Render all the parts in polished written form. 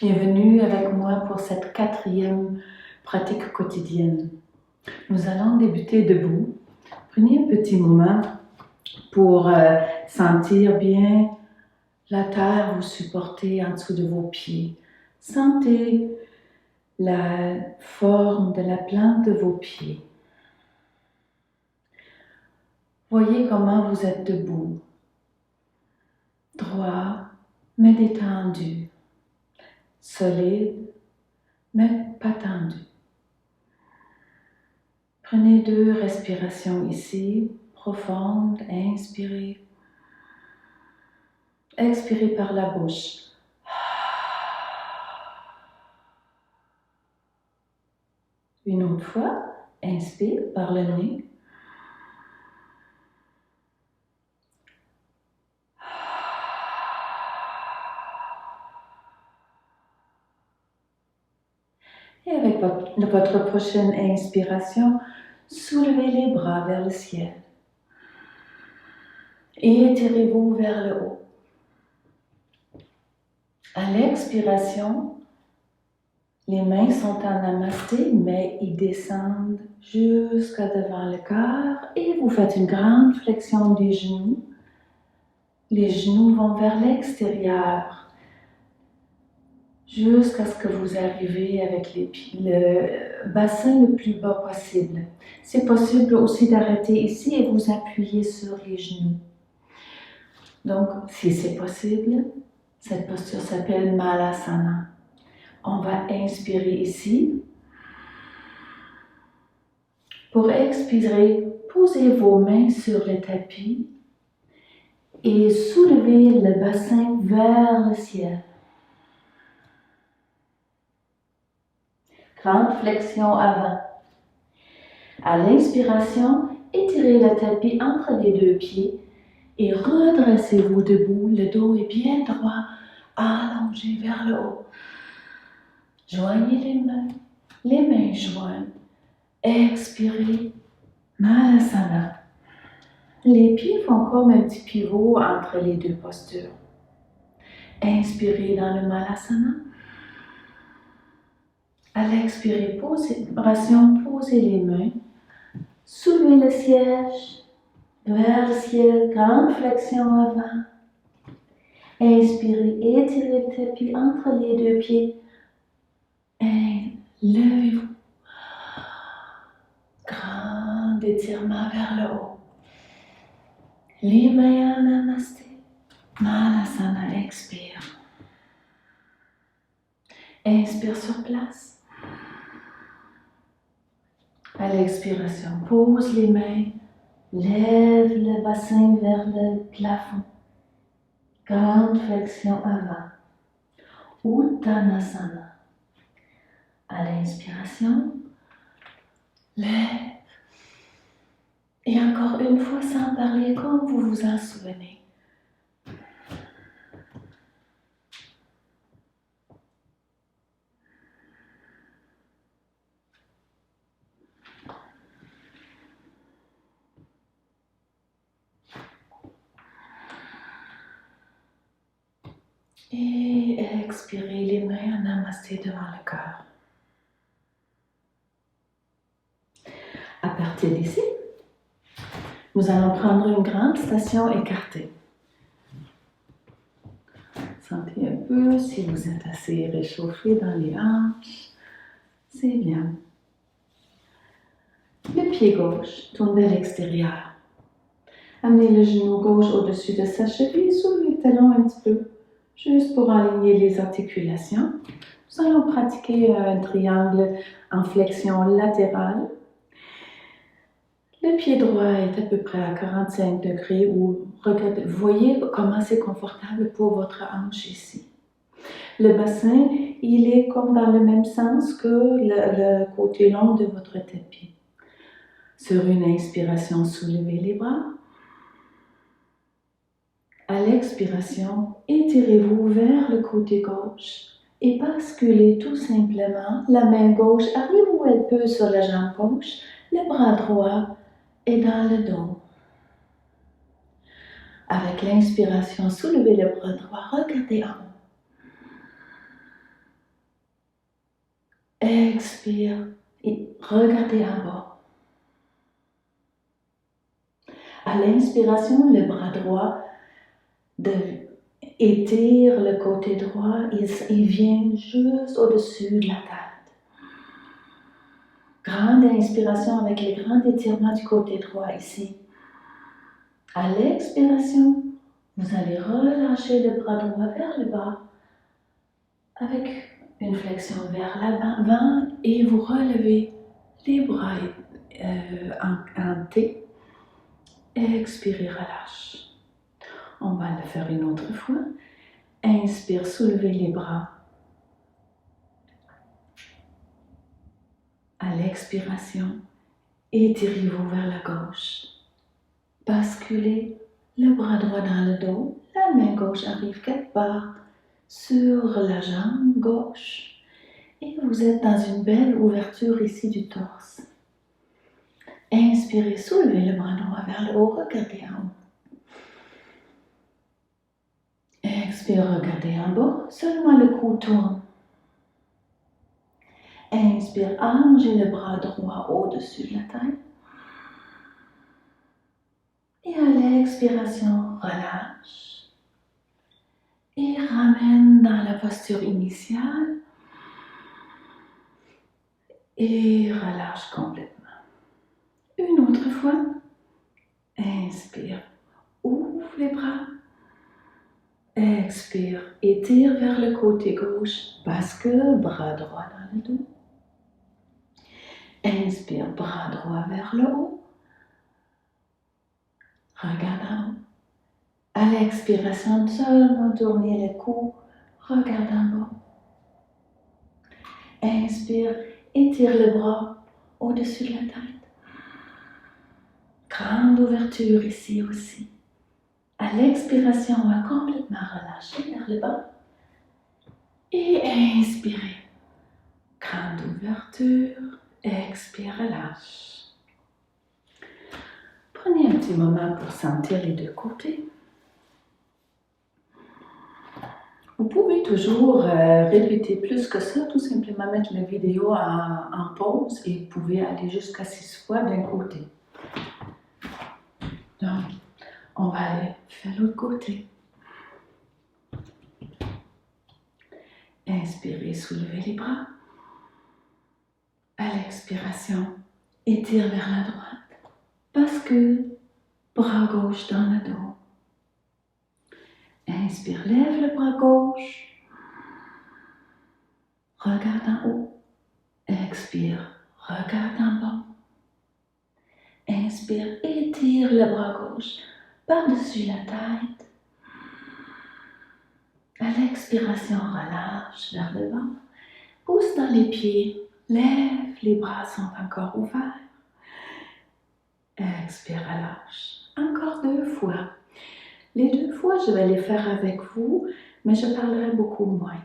Bienvenue avec moi pour cette 4e pratique quotidienne. Nous allons débuter debout. Prenez un petit moment pour sentir bien la terre vous supporter en dessous de vos pieds. Sentez la forme de la plante de vos pieds. Voyez comment vous êtes debout, droit mais détendu, solide mais pas tendu. Prenez 2 respirations ici, profondes, inspirez. Expirez par la bouche. Une autre fois, inspire par le nez. Et avec votre prochaine inspiration, soulevez les bras vers le ciel. Et étirez-vous vers le haut. À l'expiration, les mains sont en namasté, mais ils descendent jusqu'à devant le cœur et vous faites une grande flexion des genoux. Les genoux vont vers l'extérieur jusqu'à ce que vous arrivez avec le bassin le plus bas possible. C'est possible aussi d'arrêter ici et vous appuyer sur les genoux. Donc, si c'est possible, cette posture s'appelle Malasana. On va inspirer ici. Pour expirer, posez vos mains sur le tapis et soulevez le bassin vers le ciel. Grande flexion avant. À l'inspiration, étirez le tapis entre les 2 pieds et redressez-vous debout. Le dos est bien droit, allongé vers le haut. Joignez les mains jointes. Expirez, Malasana. Les pieds font comme un petit pivot entre les 2 postures. Inspirez dans le Malasana. À l'expiration, posez les mains. Soulevez le siège vers le ciel, grande flexion avant. Inspirez, étirez le tapis entre les 2 pieds. Et levez-vous. Grand étirement vers le haut. Les mains en namasté. Malasana, expire. Inspire sur place. À l'expiration, pose les mains, lève le bassin vers le plafond. Grande flexion avant. Uttanasana. À l'inspiration, lève. Et encore une fois sans parler comme vous vous en souvenez. Et expirez les mains en namasté devant le cœur. À partir d'ici, nous allons prendre une grande station écartée. Sentez un peu si vous êtes assez réchauffé dans les hanches. C'est bien. Le pied gauche tourne vers l'extérieur. Amenez le genou gauche au-dessus de sa cheville, soulevez le talon un petit peu, juste pour aligner les articulations. Nous allons pratiquer un triangle en flexion latérale. Le pied droit est à peu près à 45 degrés ou regardez, voyez comment c'est confortable pour votre hanche ici. Le bassin, il est comme dans le même sens que le côté long de votre tapis. Sur une inspiration, soulevez les bras. À l'expiration, étirez-vous vers le côté gauche et basculez tout simplement. La main gauche arrive où elle peut sur la jambe gauche, le bras droit est dans le dos. Avec l'inspiration, soulevez le bras droit, regardez en haut. Expire et regardez en bas. À l'inspiration, le bras droit étire le côté droit, il vient juste au-dessus de la tête. Grande inspiration avec le grand étirement du côté droit ici. À l'expiration, vous allez relâcher le bras droit vers le bas avec une flexion vers l'avant et vous relevez les bras en T. Expirez, relâche. On va le faire une autre fois. Inspire, soulevez les bras. À l'expiration, étirez-vous vers la gauche. Basculez le bras droit dans le dos. La main gauche arrive quelque part sur la jambe gauche. Et vous êtes dans une belle ouverture ici du torse. Inspirez, soulevez le bras droit vers le haut, regardez en haut. Expire, regardez en bas, seulement le cou tourne. Inspire, allongez le bras droit au-dessus de la tête. Et à l'expiration, relâche. Et ramène dans la posture initiale. Et relâche complètement. Une autre fois. Inspire, ouvre les bras. Expire, étire vers le côté gauche, bascule, bras droit dans le dos. Inspire, bras droit vers le haut. Regarde en haut. À l'expiration, seulement tournez le cou, regarde en bas. Inspire, étire le bras au-dessus de la tête. Grande ouverture ici aussi. À l'expiration, on va complètement relâcher vers le bas. Et inspirez. Grande ouverture. Expire, relâche. Prenez un petit moment pour sentir les deux côtés. Vous pouvez toujours répéter plus que ça, tout simplement mettre la vidéo en pause et vous pouvez aller jusqu'à 6 fois d'un côté. Donc, on va aller faire l'autre côté. Inspirez, soulevez les bras. À l'expiration, étire vers la droite. Bascule, bras gauche dans le dos. Inspire, lève le bras gauche. Regarde en haut. Expire, regarde en bas. Inspire, étire le bras gauche par-dessus la tête. À l'expiration, relâche vers le bas. Pousse dans les pieds. Lève, les bras sont encore ouverts. Expire, relâche. Encore 2 fois. Les 2 fois, je vais les faire avec vous, mais je parlerai beaucoup moins.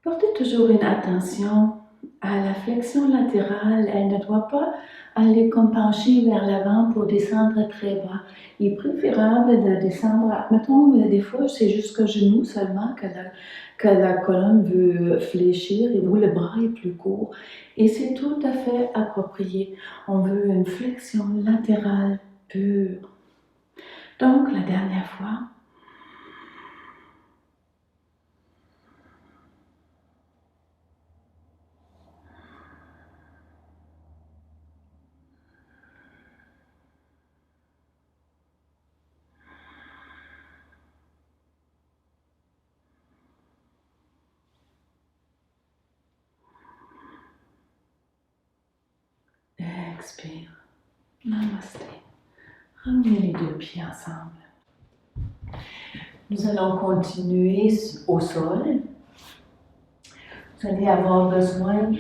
Portez toujours une attention à la flexion latérale. Elle ne doit pas aller comme pencher vers l'avant pour descendre très bas. Il est préférable de descendre, mettons, des fois, c'est jusqu'au genou seulement que la colonne veut fléchir et où le bras est plus court. Et c'est tout à fait approprié. On veut une flexion latérale pure. Donc, la dernière fois, expire. Namasté. Ramenez les 2 pieds ensemble. Nous allons continuer au sol. Vous allez avoir besoin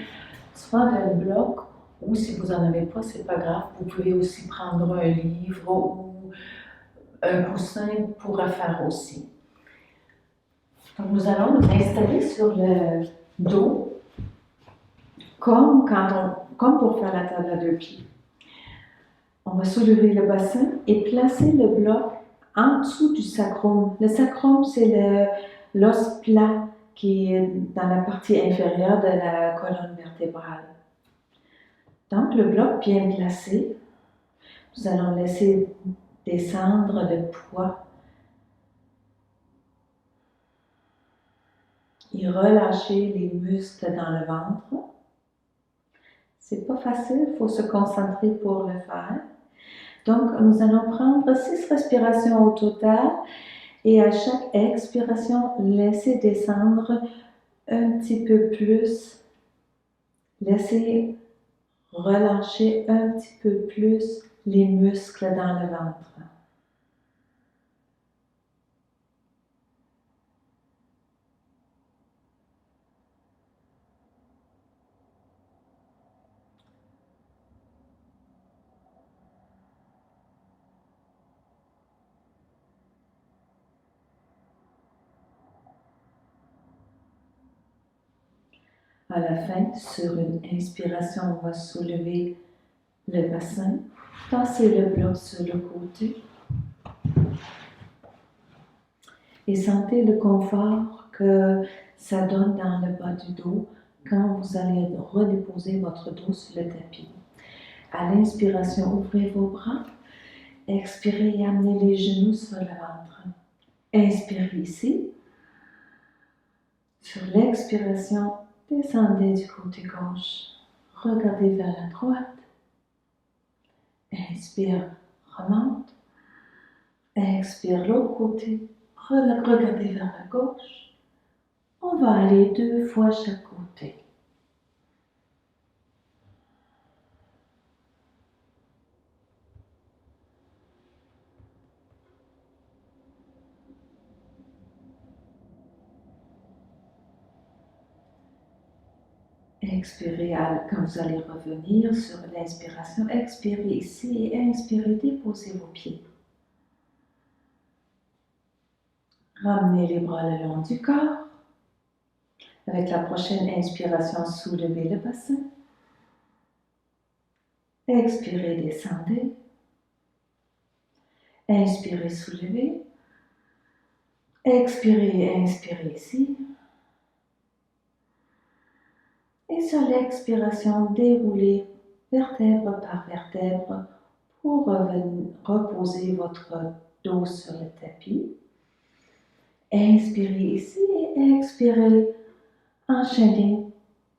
soit d'un bloc Ou si vous n'en avez pas, c'est pas grave. Vous pouvez aussi prendre un livre ou un coussin pour faire aussi. Donc, nous allons nous installer sur le dos, comme pour faire la table à 2 pieds. On va soulever le bassin et placer le bloc en dessous du sacrum. Le sacrum, c'est l'os plat qui est dans la partie inférieure de la colonne vertébrale. Donc, le bloc bien placé, nous allons laisser descendre le poids et relâcher les muscles dans le ventre. C'est pas facile, il faut se concentrer pour le faire. Donc, nous allons prendre 6 respirations au total et à chaque expiration, laissez descendre un petit peu plus. Laissez relâcher un petit peu plus les muscles dans le ventre. À la fin, sur une inspiration, on va soulever le bassin, passer le bloc sur le côté et sentez le confort que ça donne dans le bas du dos quand vous allez redéposer votre dos sur le tapis. À l'inspiration, ouvrez vos bras. Expirez et amenez les genoux sur le ventre. Inspirez ici. Sur l'expiration, descendez du côté gauche. Regardez vers la droite. Inspire, remonte. Expire l'autre côté. Regardez vers la gauche. On va aller 2 fois chaque côté. Expirez quand vous allez revenir sur l'inspiration. Expirez ici et inspirez, déposez vos pieds. Ramenez les bras le long du corps. Avec la prochaine inspiration, soulevez le bassin. Expirez, descendez. Inspirez, soulevez. Expirez, inspirez ici. Et sur l'expiration, déroulez vertèbre par vertèbre pour reposer votre dos sur le tapis. Inspirez ici et expirez. Enchaînez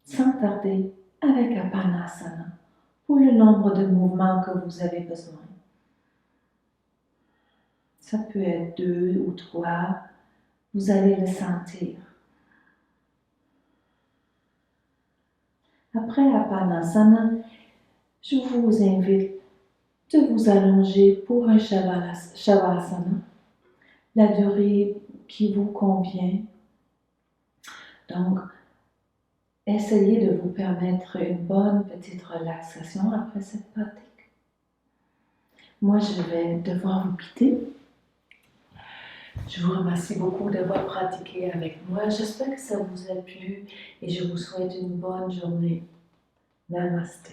sans tarder avec Apanasana pour le nombre de mouvements que vous avez besoin. Ça peut être 2 ou 3, vous allez le sentir. Après Apanasana, je vous invite de vous allonger pour un Shavasana, la durée qui vous convient. Donc, essayez de vous permettre une bonne petite relaxation après cette pratique. Moi, je vais devoir vous quitter. Je vous remercie beaucoup d'avoir pratiqué avec moi. J'espère que ça vous a plu et je vous souhaite une bonne journée. Namaste.